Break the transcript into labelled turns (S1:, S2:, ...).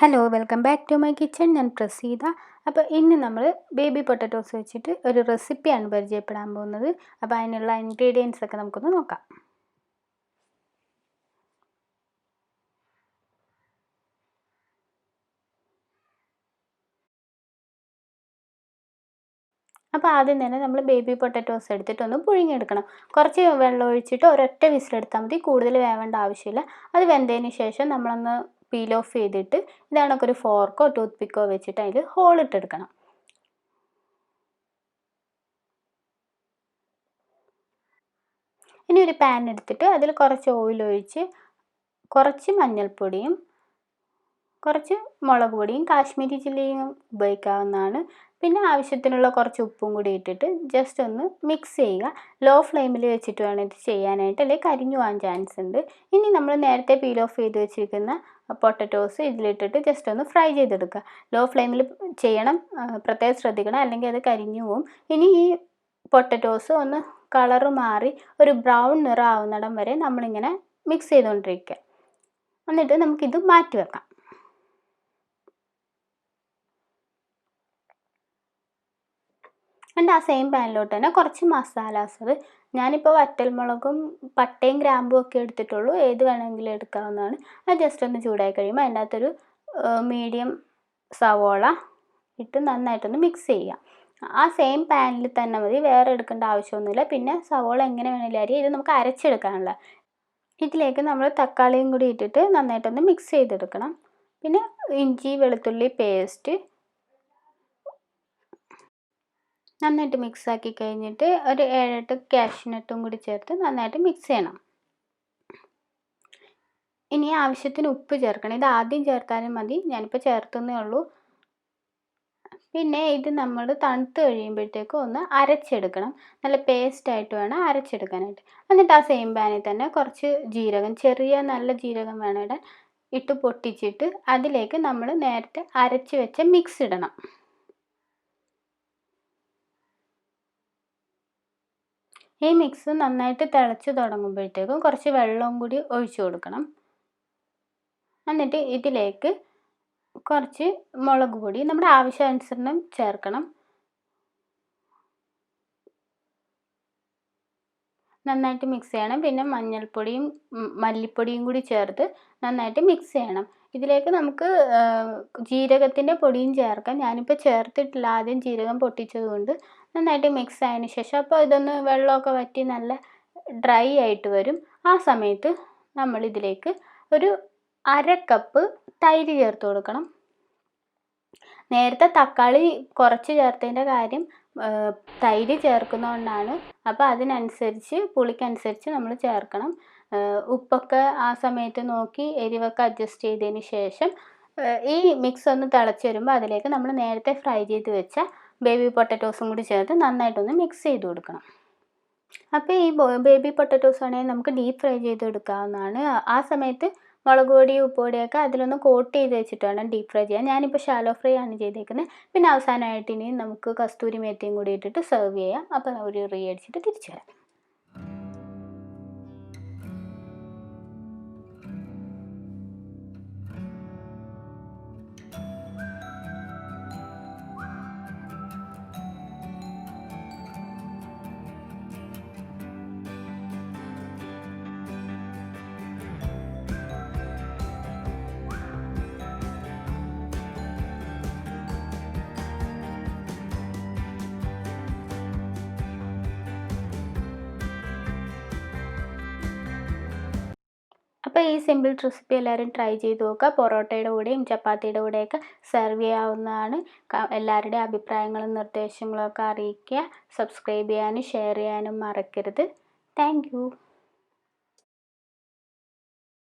S1: Hello welcome back to my kitchen. ഞാൻ പ്രസീത. അപ്പോൾ ഇന്ന് നമ്മൾ ബേബി പൊട്ടറ്റോസ് വെച്ചിട്ട് ഒരു റെസിപ്പിയാണ് പരിചയപ്പെടാൻ പോകുന്നത്. അപ്പോൾ അതിനുള്ള ഇൻഗ്രീഡിയൻസ് ഒക്കെ നമുക്കൊന്ന് നോക്കാം. അപ്പോൾ ആദ്യം തന്നെ നമ്മൾ ബേബി പൊട്ടറ്റോസ് എടുത്തിട്ടൊന്ന് പുഴുങ്ങിയെടുക്കണം. കുറച്ച് വെള്ളം ഒഴിച്ചിട്ട് ഒരൊറ്റ വിസിലെടുത്താൽ മതി, കൂടുതൽ വേവേണ്ട ആവശ്യമില്ല. അത് വെന്തതിന് ശേഷം നമ്മളൊന്ന് പീൽ ഓഫ് ചെയ്തിട്ട് ഇതാണൊക്കെ ഒരു ഫോർക്കോ ടൂത്ത് പിക്കോ വെച്ചിട്ട് അതിൽ ഹോളിട്ടെടുക്കണം. ഇനി ഒരു പാൻ എടുത്തിട്ട് അതിൽ കുറച്ച് ഓയിൽ ഒഴിച്ച് കുറച്ച് മഞ്ഞൾപ്പൊടിയും കുറച്ച് മുളക് പൊടിയും കാശ്മീരി ചില്ലിയും ഉപയോഗിക്കാവുന്നതാണ്. പിന്നെ ആവശ്യത്തിനുള്ള കുറച്ച് ഉപ്പും കൂടി ഇട്ടിട്ട് ജസ്റ്റ് ഒന്ന് മിക്സ് ചെയ്യുക. ലോ ഫ്ലെയിമിൽ വെച്ചിട്ട് വേണം ഇത് ചെയ്യാനായിട്ട്, അല്ലെങ്കിൽ കരിഞ്ഞു പോകാൻ ചാൻസ് ഉണ്ട്. ഇനി നമ്മൾ നേരത്തെ പീൽ ഓഫ് ചെയ്ത് വെച്ചിരിക്കുന്ന പൊട്ടറ്റോസ് ഇതിലിട്ടിട്ട് ജസ്റ്റ് ഒന്ന് ഫ്രൈ ചെയ്തെടുക്കുക. ലോ ഫ്ലെയിമിൽ ചെയ്യണം, പ്രത്യേകം ശ്രദ്ധിക്കണം, അല്ലെങ്കിൽ അത് കരിഞ്ഞു പോവും. ഇനി ഈ പൊട്ടറ്റോസ് ഒന്ന് കളറ് മാറി ഒരു ബ്രൗൺ നിറം ആവുന്നിടം വരെ നമ്മളിങ്ങനെ മിക്സ് ചെയ്തുകൊണ്ടിരിക്കുക. എന്നിട്ട് നമുക്കിത് മാറ്റി വെക്കാം. എന്നിട്ട് ആ സെയിം പാനിലോട്ട് തന്നെ കുറച്ച് മസാലാസ്, ഞാനിപ്പോൾ വറ്റൽമുളകും പട്ടയും ഗ്രാമ്പും ഒക്കെ എടുത്തിട്ടുള്ളൂ, ഏത് വേണമെങ്കിലും എടുക്കാവുന്നതാണ്. അത് ജസ്റ്റ് ഒന്ന് ചൂടായി കഴിയുമ്പോൾ അതിൻ്റെ അകത്തൊരു മീഡിയം സവോള ഇട്ട് നന്നായിട്ടൊന്ന് മിക്സ് ചെയ്യുക. ആ സെയിം പാനിൽ തന്നെ മതി, വേറെ എടുക്കേണ്ട ആവശ്യമൊന്നുമില്ല. പിന്നെ സവോള എങ്ങനെ വേണമെങ്കിലും അരിയാം, ഇത് നമുക്ക് അരച്ചെടുക്കാനുള്ള. ഇതിലേക്ക് നമ്മൾ തക്കാളിയും കൂടി ഇട്ടിട്ട് നന്നായിട്ടൊന്ന് മിക്സ് ചെയ്തെടുക്കണം. പിന്നെ ഇഞ്ചി വെളുത്തുള്ളി പേസ്റ്റ് നന്നായിട്ട് മിക്സാക്കി കഴിഞ്ഞിട്ട് ഒരു 7-8 കാഷ്യൂനട്ടും കൂടി ചേർത്ത് നന്നായിട്ട് മിക്സ് ചെയ്യണം. ഇനി ആവശ്യത്തിന് ഉപ്പ് ചേർക്കണം. ഇത് ആദ്യം ചേർത്താലും മതി, ഞാനിപ്പോൾ ചേർത്തുന്നേ ഉള്ളൂ. പിന്നെ ഇത് നമ്മൾ തണുത്ത് കഴിയുമ്പോഴത്തേക്കും ഒന്ന് അരച്ചെടുക്കണം. നല്ല പേസ്റ്റായിട്ട് വേണം അരച്ചെടുക്കാനായിട്ട്. എന്നിട്ട് ആ സെയിം പാനിൽ തന്നെ കുറച്ച് ജീരകം, ചെറിയ നല്ല ജീരകം വേണം ഇടാൻ, ഇട്ട് പൊട്ടിച്ചിട്ട് അതിലേക്ക് നമ്മൾ നേരത്തെ അരച്ച് വെച്ച മിക്സ് ഇടണം. ഈ മിക്സ് നന്നായിട്ട് തിളച്ച് തുടങ്ങുമ്പോഴത്തേക്കും കുറച്ച് വെള്ളവും കൂടി ഒഴിച്ചു കൊടുക്കണം. എന്നിട്ട് ഇതിലേക്ക് കുറച്ച് മുളക് പൊടി നമ്മുടെ ആവശ്യാനുസരണം ചേർക്കണം. നന്നായിട്ട് മിക്സ് ചെയ്യണം. പിന്നെ മഞ്ഞൾപ്പൊടിയും മല്ലിപ്പൊടിയും കൂടി ചേർത്ത് നന്നായിട്ട് മിക്സ് ചെയ്യണം. ഇതിലേക്ക് നമുക്ക് ജീരകത്തിൻ്റെ പൊടിയും ചേർക്കാം. ഞാനിപ്പോൾ ചേർത്തിട്ടില്ല, ആദ്യം ജീരകം പൊട്ടിച്ചത് കൊണ്ട്. നന്നായിട്ട് മിക്സ് ആയതിന് ശേഷം അപ്പോൾ ഇതൊന്ന് വെള്ളമൊക്കെ വറ്റി നല്ല ഡ്രൈ ആയിട്ട് വരും. ആ സമയത്ത് നമ്മളിതിലേക്ക് ഒരു 1/2 കപ്പ് തൈര് ചേർത്ത് കൊടുക്കണം. നേരത്തെ തക്കാളി കുറച്ച് ചേർത്തതിൻ്റെ കാര്യം തൈര് ചേർക്കുന്നതുകൊണ്ടാണ്. അപ്പോൾ അതിനനുസരിച്ച് പുളിക്കനുസരിച്ച് നമ്മൾ ചേർക്കണം. ഉപ്പൊക്കെ ആ സമയത്ത് നോക്കി എരിവൊക്കെ അഡ്ജസ്റ്റ് ചെയ്തതിന് ശേഷം ഈ മിക്സ് ഒന്ന് തിളച്ച് വരുമ്പോൾ അതിലേക്ക് നമ്മൾ നേരത്തെ ഫ്രൈ ചെയ്ത് വെച്ച ബേബി പൊട്ടറ്റോസും കൂടി ചേർത്ത് നന്നായിട്ടൊന്ന് മിക്സ് ചെയ്ത് കൊടുക്കണം. അപ്പോൾ ഈ ബേബി പൊട്ടറ്റോസ് ആണെങ്കിൽ നമുക്ക് ഡീപ്പ് ഫ്രൈ ചെയ്തെടുക്കാവുന്നതാണ്. ആ സമയത്ത് മുളക് പൊടിയും ഉപ്പ് പൊടിയൊക്കെ അതിലൊന്ന് കോട്ട് ചെയ്ത് വെച്ചിട്ട് വേണം ഡീപ്പ് ഫ്രൈ ചെയ്യാൻ. ഞാനിപ്പോൾ ഷാലോ ഫ്രൈ ആണ് ചെയ്തേക്കുന്നത്. പിന്നെ അവസാനമായിട്ട് ഇനി നമുക്ക് കസ്തൂരി മേത്തിയും കൂടി ഇട്ടിട്ട് സെർവ് ചെയ്യാം. അപ്പോൾ ഒരു അടിച്ചിട്ട് തിരിച്ചു വരാം. അപ്പോൾ ഈ സിമ്പിൾ റെസിപ്പി എല്ലാവരും ട്രൈ ചെയ്ത് നോക്കുക. പൊറോട്ടയുടെ കൂടെയും ചപ്പാത്തിയുടെ കൂടെയൊക്കെ സെർവ് ചെയ്യാവുന്നതാണ്. എല്ലാവരുടെയും അഭിപ്രായങ്ങളും നിർദ്ദേശങ്ങളും ഒക്കെ അറിയിക്കുക. സബ്സ്ക്രൈബ് ചെയ്യാനും ഷെയർ ചെയ്യാനും മറക്കരുത്. Thank you.